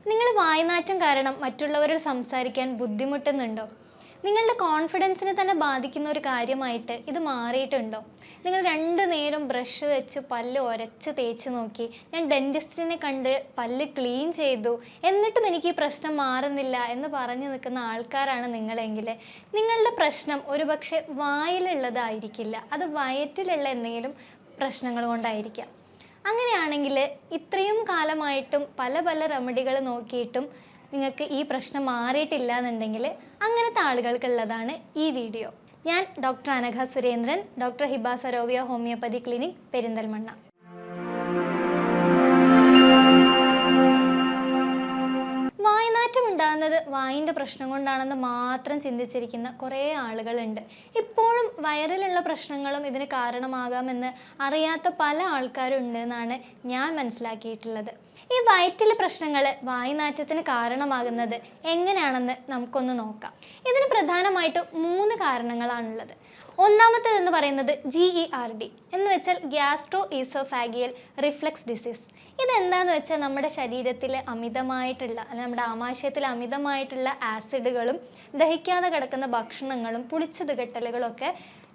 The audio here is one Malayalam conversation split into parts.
നിങ്ങൾ വായ്നാറ്റം കാരണം മറ്റുള്ളവരോട് സംസാരിക്കാൻ ബുദ്ധിമുട്ടുന്നുണ്ടോ? നിങ്ങളുടെ കോൺഫിഡൻസിനെ തന്നെ ബാധിക്കുന്ന ഒരു കാര്യമായിട്ട് ഇത് മാറിയിട്ടുണ്ടോ? നിങ്ങൾ രണ്ടു നേരം ബ്രഷ് വെച്ച് പല്ല് ഉരച്ച് തേച്ച് നോക്കി, ഞാൻ ഡെൻറ്റിസ്റ്റിനെ കണ്ട് പല്ല് ക്ലീൻ ചെയ്തു, എന്നിട്ടും എനിക്ക് ഈ പ്രശ്നം മാറുന്നില്ല എന്ന് പറഞ്ഞു നിൽക്കുന്ന ആൾക്കാരാണ് നിങ്ങളെങ്കിൽ നിങ്ങളുടെ പ്രശ്നം ഒരുപക്ഷെ വായിലുള്ളതായിരിക്കില്ല, അത് വയറ്റിലുള്ള എന്തെങ്കിലും പ്രശ്നങ്ങൾ കൊണ്ടായിരിക്കാം. അങ്ങനെയാണെങ്കിൽ ഇത്രയും കാലമായിട്ടും പല പല റെമഡികൾ നോക്കിയിട്ടും നിങ്ങൾക്ക് ഈ പ്രശ്നം മാറിയിട്ടില്ല എന്നുണ്ടെങ്കിൽ അങ്ങനത്തെ ആളുകൾക്കുള്ളതാണ് ഈ വീഡിയോ. ഞാൻ doctor Anagha Surendran, doctor Hiba Sarovia homeopathy clinic, Perinthalmanna. വായ്നാറ്റം ഉണ്ടാകുന്നത് വായിൻ്റെ പ്രശ്നം കൊണ്ടാണെന്ന് മാത്രം ചിന്തിച്ചിരിക്കുന്ന കുറേ ആളുകളുണ്ട്. ഇപ്പോഴും വയറിലുള്ള പ്രശ്നങ്ങളും ഇതിന് കാരണമാകാമെന്ന് അറിയാത്ത പല ആൾക്കാരും ഉണ്ട് എന്നാണ് ഞാൻ മനസ്സിലാക്കിയിട്ടുള്ളത്. ഈ വയറ്റിലെ പ്രശ്നങ്ങൾ വായ്നാറ്റത്തിന് കാരണമാകുന്നത് എങ്ങനെയാണെന്ന് നമുക്കൊന്ന് നോക്കാം. ഇതിന് പ്രധാനമായിട്ടും 3 കാരണങ്ങളാണുള്ളത്. ഒന്നാമത്തേതെന്ന് പറയുന്നത് GERD എന്ന് വെച്ചാൽ ഗ്യാസ്ട്രോ ഈസോഫാഗിയൽ റിഫ്ലക്സ് ഡിസീസ്. ഇതെന്താണെന്ന് വെച്ചാൽ നമ്മുടെ ശരീരത്തിൽ അമിതമായിട്ടുള്ള, അല്ലെങ്കിൽ നമ്മുടെ ആമാശയത്തിൽ അമിതമായിട്ടുള്ള ആസിഡുകളും ദഹിക്കാതെ കിടക്കുന്ന ഭക്ഷണങ്ങളും പുളിച്ചത് കെട്ടലുകളൊക്കെ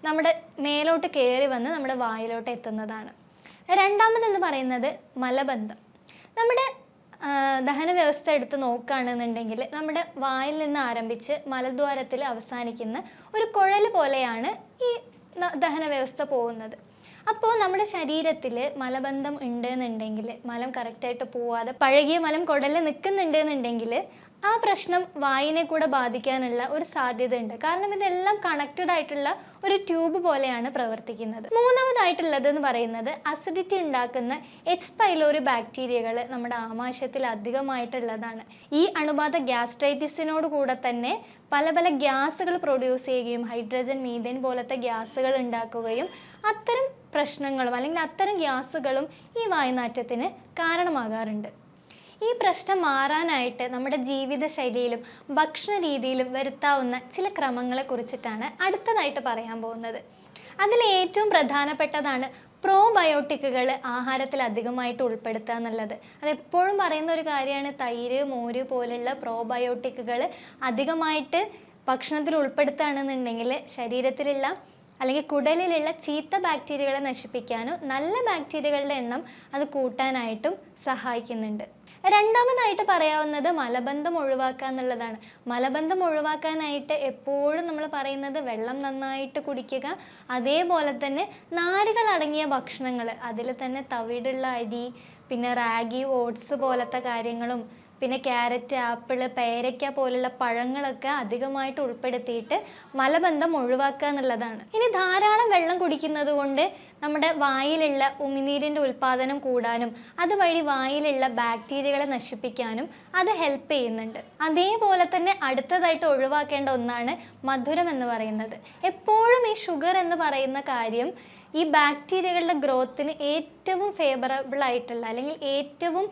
നമ്മുടെ മേലോട്ട് കയറി വന്ന് നമ്മുടെ വായിലോട്ട് എത്തുന്നതാണ്. രണ്ടാമതെന്ന് പറയുന്നത് മലബന്ധം. നമ്മുടെ ദഹന വ്യവസ്ഥ എടുത്ത് നോക്കുകയാണെന്നുണ്ടെങ്കിൽ നമ്മുടെ വായിൽ നിന്ന് ആരംഭിച്ച് മലദ്വാരത്തിൽ അവസാനിക്കുന്ന ഒരു കുഴൽ പോലെയാണ് ഈ ദഹന വ്യവസ്ഥ പോകുന്നത്. അപ്പോൾ നമ്മുടെ ശരീരത്തിൽ മലബന്ധം ഉണ്ട് എന്നുണ്ടെങ്കിൽ, മലം കറക്റ്റായിട്ട് പോവാതെ പഴകിയ മലം കുടലിൽ നിൽക്കുന്നുണ്ട് എന്നുണ്ടെങ്കിൽ ആ പ്രശ്നം വായിനെ കൂടെ ബാധിക്കാനുള്ള ഒരു സാധ്യത ഉണ്ട്. കാരണം ഇതെല്ലാം കണക്റ്റഡ് ആയിട്ടുള്ള ഒരു ട്യൂബ് പോലെയാണ് പ്രവർത്തിക്കുന്നത്. മൂന്നാമതായിട്ടുള്ളതെന്ന് പറയുന്നത് അസിഡിറ്റി ഉണ്ടാക്കുന്ന എച്ച് പൈലോറി ബാക്ടീരിയകൾ നമ്മുടെ ആമാശയത്തിൽ അധികമായിട്ടുള്ളതാണ്. ഈ അണുബാധ ഗ്യാസ്ട്രൈറ്റിസിനോട് കൂടെ തന്നെ പല പല ഗ്യാസുകൾ പ്രൊഡ്യൂസ് ചെയ്യുകയും ഹൈഡ്രജൻ, മീഥേൻ പോലത്തെ ഗ്യാസുകൾ ഉണ്ടാക്കുകയും അത്തരം പ്രശ്നങ്ങളും അല്ലെങ്കിൽ അത്തരം ഗ്യാസുകളും ഈ വായുനാറ്റത്തിന് കാരണമാകാറുണ്ട്. ഈ പ്രശ്നം മാറാനായിട്ട് നമ്മുടെ ജീവിതശൈലിയിലും ഭക്ഷണ രീതിയിലും വരുത്താവുന്ന ചില ക്രമങ്ങളെ കുറിച്ചിട്ടാണ് അടുത്തതായിട്ട് പറയാൻ പോകുന്നത്. അതിൽ ഏറ്റവും പ്രധാനപ്പെട്ടതാണ് പ്രോബയോട്ടിക്കുകൾ ആഹാരത്തിൽ അധികമായിട്ട് ഉൾപ്പെടുത്തുക എന്നുള്ളത്. അതെപ്പോഴും പറയുന്ന ഒരു കാര്യമാണ്. തൈര്, മോര് പോലുള്ള പ്രോബയോട്ടിക്കുകൾ അധികമായിട്ട് ഭക്ഷണത്തിൽ ഉൾപ്പെടുത്തുകയാണെന്നുണ്ടെങ്കിൽ ശരീരത്തിലുള്ള അല്ലെങ്കിൽ കുടലിലുള്ള ചീത്ത ബാക്ടീരിയകളെ നശിപ്പിക്കാനും നല്ല ബാക്ടീരിയകളുടെ എണ്ണം അത് കൂട്ടാനായിട്ടും സഹായിക്കുന്നുണ്ട്. രണ്ടാമതായിട്ട് പറയാവുന്നത് മലബന്ധം ഒഴിവാക്കുക എന്നുള്ളതാണ്. മലബന്ധം ഒഴിവാക്കാനായിട്ട് എപ്പോഴും നമ്മൾ പറയുന്നത് വെള്ളം നന്നായിട്ട് കുടിക്കുക, അതേപോലെ തന്നെ നാരുകൾ അടങ്ങിയ ഭക്ഷണങ്ങൾ, അതിൽ തന്നെ തവിടുള്ള അരി, പിന്നെ റാഗി, ഓട്സ് പോലത്തെ കാര്യങ്ങളും, പിന്നെ ക്യാരറ്റ്, ആപ്പിള്, പേരയ്ക്ക പോലുള്ള പഴങ്ങളൊക്കെ അധികമായിട്ട് ഉൾപ്പെടുത്തിയിട്ട് മലബന്ധം ഒഴിവാക്കുക എന്നുള്ളതാണ്. ഇനി ധാരാളം വെള്ളം കുടിക്കുന്നത് കൊണ്ട് നമ്മുടെ വായിലുള്ള ഉമിനീരിൻ്റെ ഉൽപ്പാദനം കൂടാനും അതുവഴി വായിലുള്ള ബാക്ടീരിയകളെ നശിപ്പിക്കാനും അത് ഹെൽപ്പ് ചെയ്യുന്നുണ്ട്. അതേപോലെ തന്നെ അടുത്തതായിട്ട് ഒഴിവാക്കേണ്ട ഒന്നാണ് മധുരം എന്ന് പറയുന്നത്. എപ്പോഴും ഈ ഷുഗർ എന്ന് പറയുന്ന കാര്യം ഈ ബാക്ടീരിയകളുടെ ഗ്രോത്തിന് ഏറ്റവും ഫേവറബിൾ ആയിട്ടുള്ള, അല്ലെങ്കിൽ ഏറ്റവും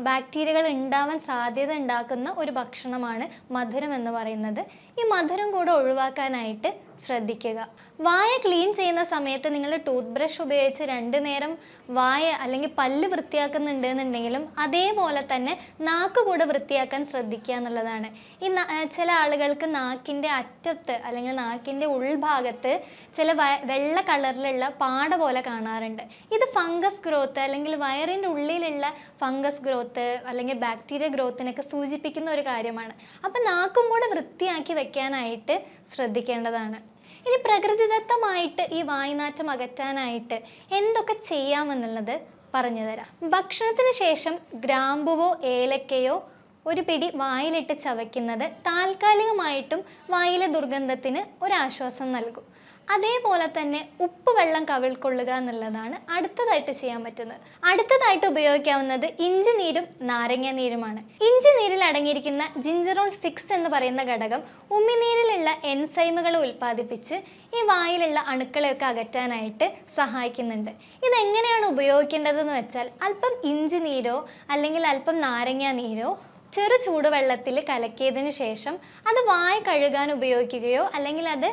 ബാക്ടീരിയകൾ ഉണ്ടാവാൻ സാധ്യത ഉണ്ടാക്കുന്ന ഒരു ഭക്ഷണമാണ് മധുരം എന്ന് പറയുന്നത്. ഈ മധുരം കൂടെ ഒഴിവാക്കാനായിട്ട് ശ്രദ്ധിക്കുക. വായ ക്ലീൻ ചെയ്യുന്ന സമയത്ത് നിങ്ങൾ ടൂത്ത് ബ്രഷ് ഉപയോഗിച്ച് 2 നേരം വായ അല്ലെങ്കിൽ പല്ല് വൃത്തിയാക്കുന്നുണ്ട് എന്നുണ്ടെങ്കിലും അതേപോലെ തന്നെ നാക്ക് കൂടെ വൃത്തിയാക്കാൻ ശ്രദ്ധിക്കുക എന്നുള്ളതാണ്. ഈ ചില ആളുകൾക്ക് നാക്കിൻ്റെ അറ്റത്ത് അല്ലെങ്കിൽ നാക്കിൻ്റെ ഉൾഭാഗത്ത് ചില വെള്ള കളറിലുള്ള പാട പോലെ കാണാറുണ്ട്. ഇത് ഫംഗസ് ഗ്രോത്ത് അല്ലെങ്കിൽ വയറിൻ്റെ ഉള്ളിലുള്ള ഫംഗസ് ഗ്രോത്ത് അല്ലെങ്കിൽ ബാക്ടീരിയ ഗ്രോത്തിനൊക്കെ സൂചിപ്പിക്കുന്ന ഒരു കാര്യമാണ്. അപ്പം നാക്കും കൂടെ വൃത്തിയാക്കി വെക്കാനായിട്ട് ശ്രദ്ധിക്കേണ്ടതാണ്. ഇനി പ്രകൃതിദത്തമായിട്ട് ഈ വായുനാറ്റം അകറ്റാനായിട്ട് എന്തൊക്കെ ചെയ്യാമെന്നുള്ളത് പറഞ്ഞു തരാം. ഭക്ഷണത്തിന് ശേഷം ഗ്രാമ്പുവോ ഏലക്കയോ ഒരു പിടി വായിലിട്ട് ചവയ്ക്കുന്നത് താൽക്കാലികമായിട്ടും വായിലെ ദുർഗന്ധത്തിന് ഒരാശ്വാസം നൽകും. അതേപോലെ തന്നെ ഉപ്പ് വെള്ളം കവിൾക്കൊള്ളുക എന്നുള്ളതാണ് അടുത്തതായിട്ട് ചെയ്യാൻ പറ്റുന്നത്. അടുത്തതായിട്ട് ഉപയോഗിക്കാവുന്നത് ഇഞ്ചി നീരും നാരങ്ങ നീരുമാണ്. ഇഞ്ചി നീരിൽ അടങ്ങിയിരിക്കുന്ന ജിഞ്ചറോൾ 6 എന്ന് പറയുന്ന ഘടകം ഉമിനീരിലുള്ള എൻസൈമുകളെ ഉൽപ്പാദിപ്പിച്ച് ഈ വായിലുള്ള അണുക്കളെയൊക്കെ അകറ്റാനായിട്ട് സഹായിക്കുന്നുണ്ട്. ഇതെങ്ങനെയാണ് ഉപയോഗിക്കേണ്ടതെന്ന് വെച്ചാൽ അല്പം ഇഞ്ചി നീരോ അല്ലെങ്കിൽ അല്പം നാരങ്ങ നീരോ ചൂടുവെള്ളത്തിൽ കലക്കിയതിന് ശേഷം അത് വായ കഴുകാൻ ഉപയോഗിക്കുകയോ അല്ലെങ്കിൽ അത്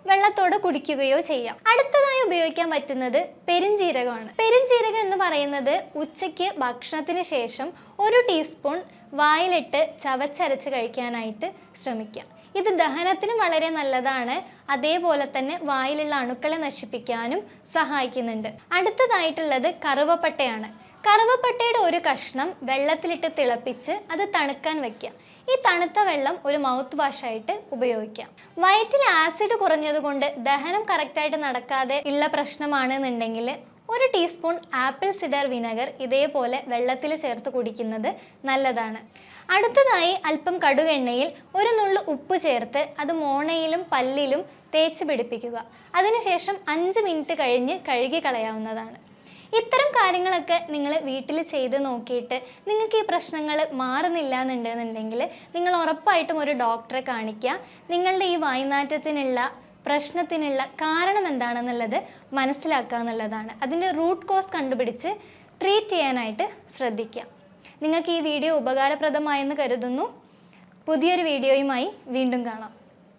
വെള്ളത്തോടെ കുടിക്കുകയോ ചെയ്യാം. അടുത്തതായി ഉപയോഗിക്കാൻ പറ്റുന്നത് പെരുംജീരകമാണ്. പെരുംജീരകം എന്ന് പറയുന്നത് ഉച്ചയ്ക്ക് ഭക്ഷണത്തിന് ശേഷം 1 ടീസ്പൂൺ വായിലിട്ട് ചവച്ചരച്ച് കഴിക്കാനായിട്ട് ശ്രമിക്കുക. ഇത് ദഹനത്തിനും വളരെ നല്ലതാണ്. അതേപോലെ തന്നെ വായിലുള്ള അണുക്കളെ നശിപ്പിക്കാനും സഹായിക്കുന്നുണ്ട്. അടുത്തതായിട്ടുള്ളത് കറുവപ്പട്ടയാണ്. കറുവപ്പട്ടയുടെ ഒരു കഷ്ണം വെള്ളത്തിലിട്ട് തിളപ്പിച്ച് അത് തണുക്കാൻ വെക്കുക. ഈ തണുത്ത വെള്ളം ഒരു മൗത്ത് വാഷായിട്ട് ഉപയോഗിക്കാം. വയറ്റിൽ ആസിഡ് കുറഞ്ഞതുകൊണ്ട് ദഹനം കറക്റ്റായിട്ട് നടക്കാതെ ഉള്ള പ്രശ്നമാണെന്നുണ്ടെങ്കിൽ 1 ടീസ്പൂൺ ആപ്പിൾ സിഡർ വിനെഗർ ഇതേപോലെ വെള്ളത്തിൽ ചേർത്ത് കുടിക്കുന്നത് നല്ലതാണ്. അടുത്തതായി അല്പം കടുകെണ്ണയിൽ 1 നുള്ളു ഉപ്പ് ചേർത്ത് അത് മോണയിലും പല്ലിലും തേച്ച് പിടിപ്പിക്കുക. അതിനുശേഷം 5 മിനിറ്റ് കഴിഞ്ഞ് കഴുകി കളയാവുന്നതാണ്. ഇത്തരം കാര്യങ്ങളൊക്കെ നിങ്ങൾ വീട്ടിൽ ചെയ്ത് നോക്കിയിട്ട് നിങ്ങൾക്ക് ഈ പ്രശ്നങ്ങൾ മാറുന്നില്ല എന്നുണ്ടെന്നുണ്ടെങ്കിൽ നിങ്ങൾ ഉറപ്പായിട്ടും ഒരു ഡോക്ടറെ കാണിക്കുക. നിങ്ങളുടെ ഈ വായ്നാറ്റത്തിനുള്ള പ്രശ്നത്തിനുള്ള കാരണം എന്താണെന്നുള്ളത് മനസ്സിലാക്കുക എന്നുള്ളതാണ്. അതിൻ്റെ റൂട്ട് കോസ് കണ്ടുപിടിച്ച് ട്രീറ്റ് ചെയ്യാനായിട്ട് ശ്രദ്ധിക്കുക. നിങ്ങൾക്ക് ഈ വീഡിയോ ഉപകാരപ്രദമായെന്ന് കരുതുന്നു. പുതിയൊരു വീഡിയോയുമായി വീണ്ടും കാണാം.